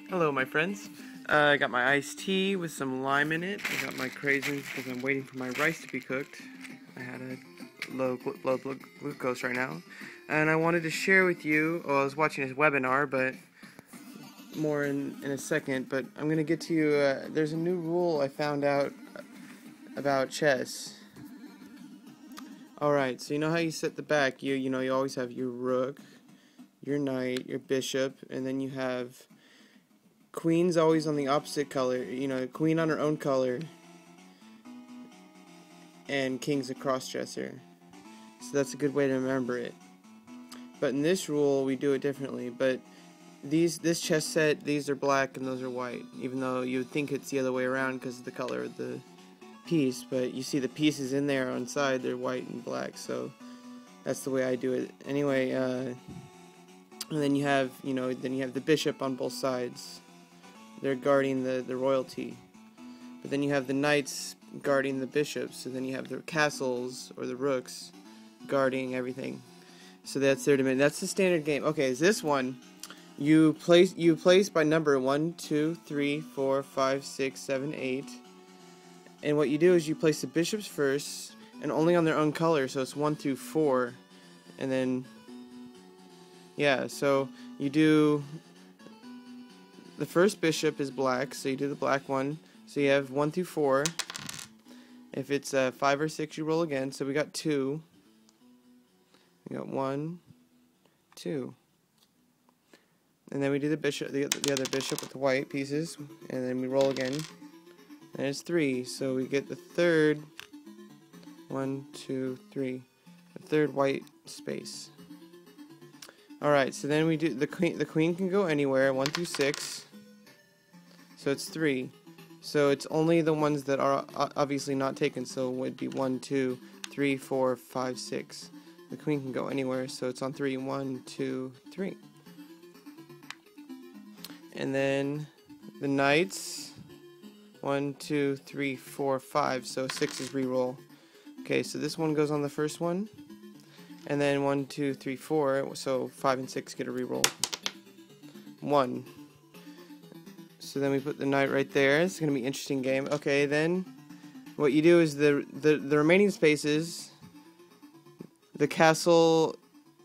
Hello, my friends. I got my iced tea with some lime in it. I got my craisins because I'm waiting for my rice to be cooked. I had a low glucose right now. And I wanted to share with you, well, I was watching this webinar, but more in a second. But I'm going to get to you, there's a new rule I found out about chess. Alright, so you know how you set the back, you know you always have your rook, your knight, your bishop, and then you have queen's always on the opposite color, queen on her own color, and king's a cross-dresser. So that's a good way to remember it. But in this rule, we do it differently. But this chess set, these are black and those are white, even though you would think it's the other way around because of the color of the piece. But you see the pieces in there on side, they're white and black, so that's the way I do it. Anyway, and then you have, the bishop on both sides. They're guarding the royalty. But then you have the knights guarding the bishops. So then you have the castles, or the rooks, guarding everything. So that's their domain. That's the standard game. Okay, is this one, you place by number 1, 2, 3, 4, 5, 6, 7, 8. And what you do is you place the bishops first, and only on their own color, so it's 1 through 4. And then, yeah, so you do... The first bishop is black, so you do the black one. So you have 1 through 4. If it's 5 or 6, you roll again. So we got 2. We got 1, 2. And then we do the bishop, the other bishop with the white pieces, and then we roll again. And it's 3. So we get the third 1, 2, 3. The third white space. Alright, so then we do the queen can go anywhere, 1 through 6. So it's 3. So it's only the ones that are obviously not taken, so it would be 1, 2, 3, 4, 5, 6. The queen can go anywhere, so it's on 3. 1, 2, 3. And then the knights, 1, 2, 3, 4, 5, so 6 is reroll. Okay, so this one goes on the first one. And then 1, 2, 3, 4, so 5 and 6 get a reroll. 1. So then we put the knight right there. It's going to be an interesting game. Okay, then what you do is the remaining spaces, the castle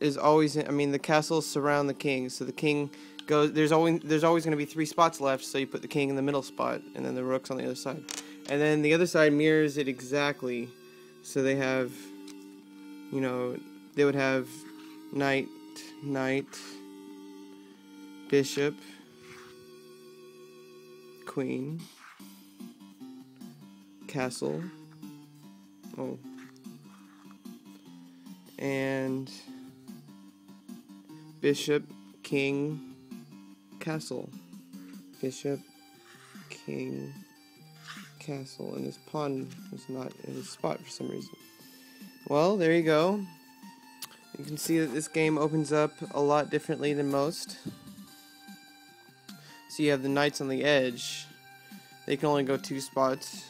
is always, the castles surround the king. So the king goes, there's always going to be 3 spots left, so you put the king in the middle spot, and then the rook's on the other side. And then the other side mirrors it exactly. So they have, they would have knight, bishop, queen, castle, and bishop, king, castle, bishop, king, castle, and his pawn is not in his spot for some reason. Well, there you go. You can see that this game opens up a lot differently than most. So you have the knights on the edge. They can only go 2 spots,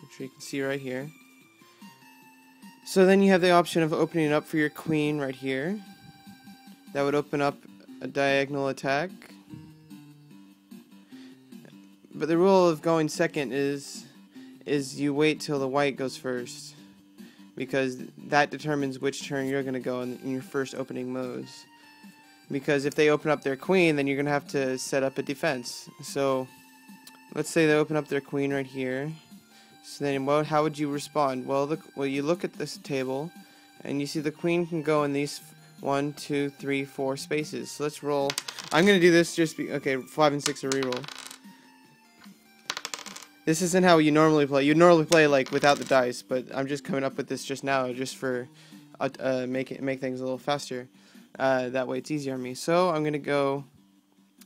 which you can see right here. So then you have the option of opening up for your queen right here. That would open up a diagonal attack. But the rule of going second is you wait till the white goes first, because that determines which turn you're going to go in your first opening moves. Because if they open up their queen, then you're going to have to set up a defense. So let's say they open up their queen right here. So then how would you respond? Well, you look at this table, and you see the queen can go in these 1, 2, 3, 4 spaces. So let's roll. I'm going to do this okay, 5 and 6 are reroll. This isn't how you normally play. You normally play like without the dice, but I'm just coming up with this just now, just for make things a little faster. That way it's easier on me. So I'm gonna go.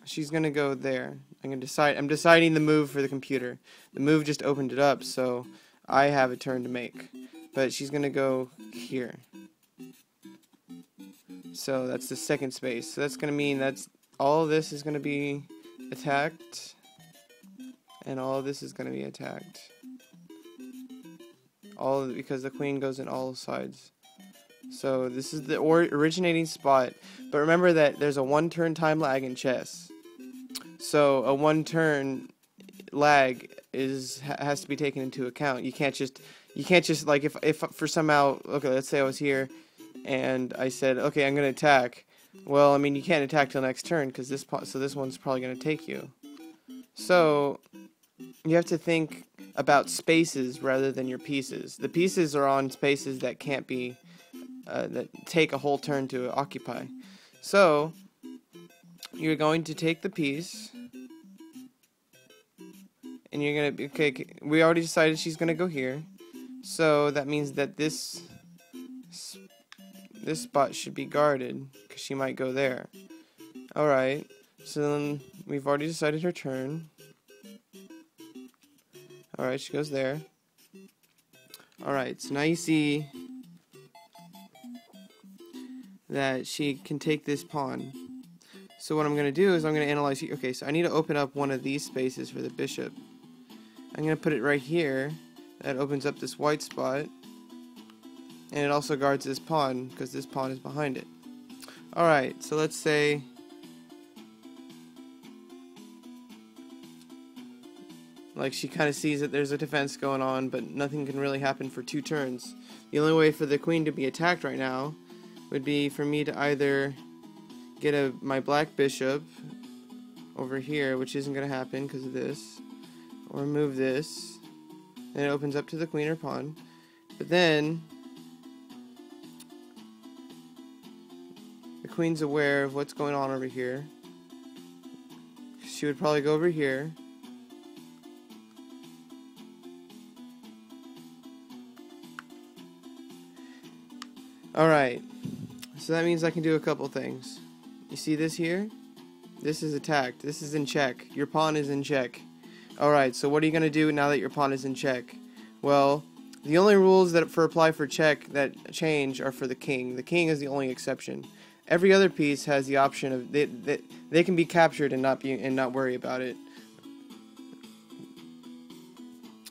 She's gonna go there. I'm deciding the move for the computer. The move just opened it up, so I have a turn to make. But she's gonna go here. So that's the second space. So that's gonna mean all of this is gonna be attacked. And all of this is going to be attacked. Because the queen goes in all sides. So this is the originating spot. But remember that there's a 1 turn time lag in chess. So a 1 turn lag has to be taken into account. You can't just like if for somehow, okay, let's say I was here and I said, okay, I'm gonna attack. Well, I mean, you can't attack till next turn because this one's probably gonna take you. So you have to think about spaces rather than your pieces. The pieces are on spaces that can't be that take a whole turn to occupy. So you're going to take the piece, and you're gonna be okay. We already decided she's gonna go here, so that means that this spot should be guarded because she might go there. All right. So then we've already decided her turn. All right, she goes there. All right. So now you see that she can take this pawn. So what I'm going to do is I'm going to analyze. Okay, so I need to open up one of these spaces for the bishop. I'm going to put it right here. That opens up this white spot. And it also guards this pawn because this pawn is behind it. Alright, so let's say like she kind of sees that there's a defense going on, but nothing can really happen for 2 turns. The only way for the queen to be attacked right now would be for me to either get my black bishop over here, which isn't going to happen because of this, or move this, and it opens up to the queen or pawn. But then the queen's aware of what's going on over here. She would probably go over here. Alright, so that means I can do a couple things. You see this here? This is attacked. This is in check. Your pawn is in check. Alright, so what are you going to do now that your pawn is in check? Well, the only rules that apply for check that change are for the king. The king is the only exception. Every other piece has the option of they can be captured and not worry about it.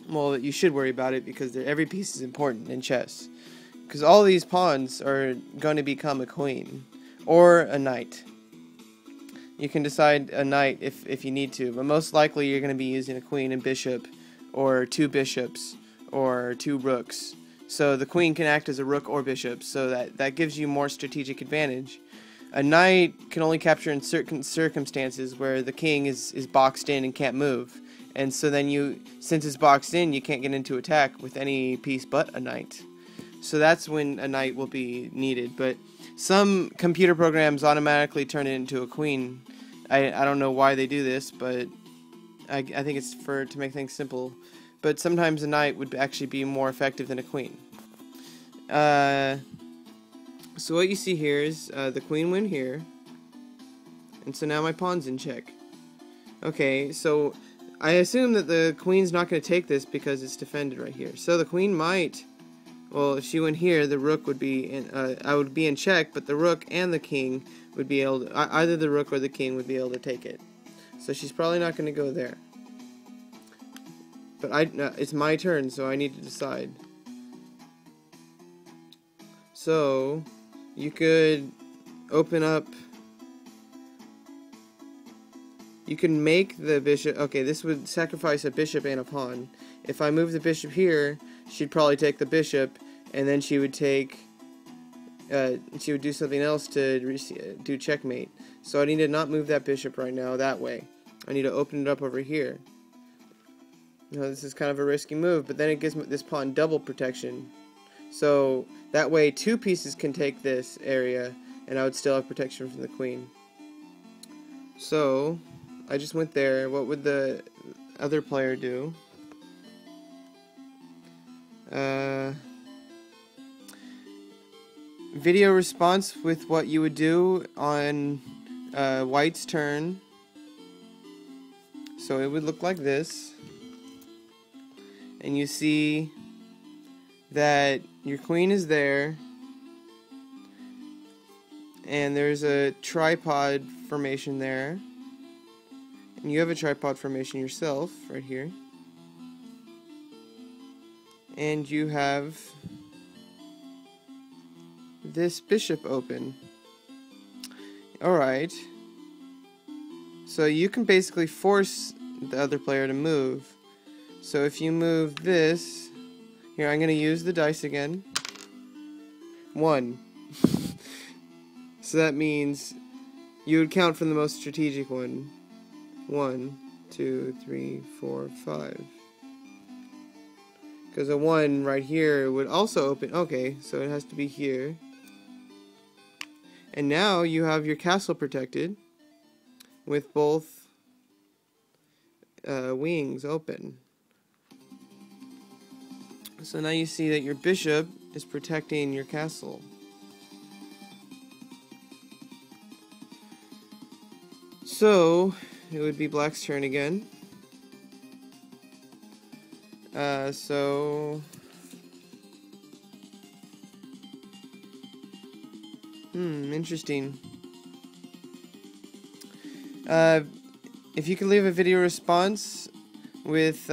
Well, you should worry about it because every piece is important in chess. Because all these pawns are going to become a queen or a knight. You can decide a knight if you need to, but most likely you're going to be using a queen and bishop, or 2 bishops, or 2 rooks. So the queen can act as a rook or bishop, so that gives you more strategic advantage. A knight can only capture in certain circumstances where the king is boxed in and can't move. And so then since it's boxed in, you can't get into attack with any piece but a knight. So that's when a knight will be needed. But some computer programs automatically turn it into a queen. I don't know why they do this, but I think it's to make things simple. But sometimes a knight would actually be more effective than a queen. So what you see here is the queen went here. And so now my pawn's in check. Okay, so I assume that the queen's not going to take this because it's defended right here. So the queen might... Well, if she went here, the rook would be I would be in check, but the rook and the king would be able to, either the rook or the king would be able to take it. So she's probably not going to go there. But it's my turn, so I need to decide. So you could open up. You can make the bishop. Okay, this would sacrifice a bishop and a pawn. If I move the bishop here, she'd probably take the bishop, and then she would take. She would do something else to do checkmate. So I need to not move that bishop right now that way. I need to open it up over here. Now this is kind of a risky move, but then it gives this pawn double protection. So that way 2 pieces can take this area, and I would still have protection from the queen. So I just went there. What would the other player do? Video response with what you would do on white's turn. So it would look like this. And you see that your queen is there. And there's a tripod formation there. And you have a tripod formation yourself right here. And you have this bishop open. Alright. So you can basically force the other player to move. So if you move this, here I'm going to use the dice again. 1. So that means you would count from the most strategic one. 1, 2, 3, 4, 5. Because a 1 right here would also open. Okay, so it has to be here. And now you have your castle protected with both wings open. So now you see that your bishop is protecting your castle. So it would be black's turn again. Interesting. If you could leave a video response with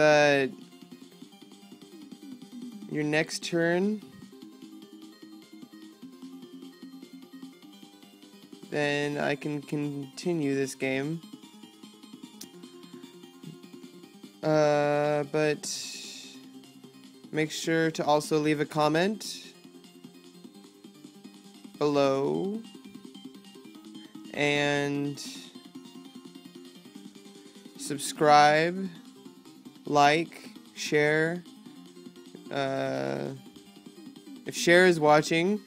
your next turn, then I can continue this game. But make sure to also leave a comment below and subscribe, like, share. If share is watching,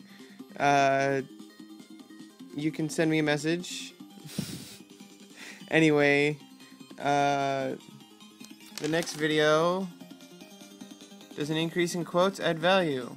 you can send me a message. Anyway, the next video, does an increase in quotes add value?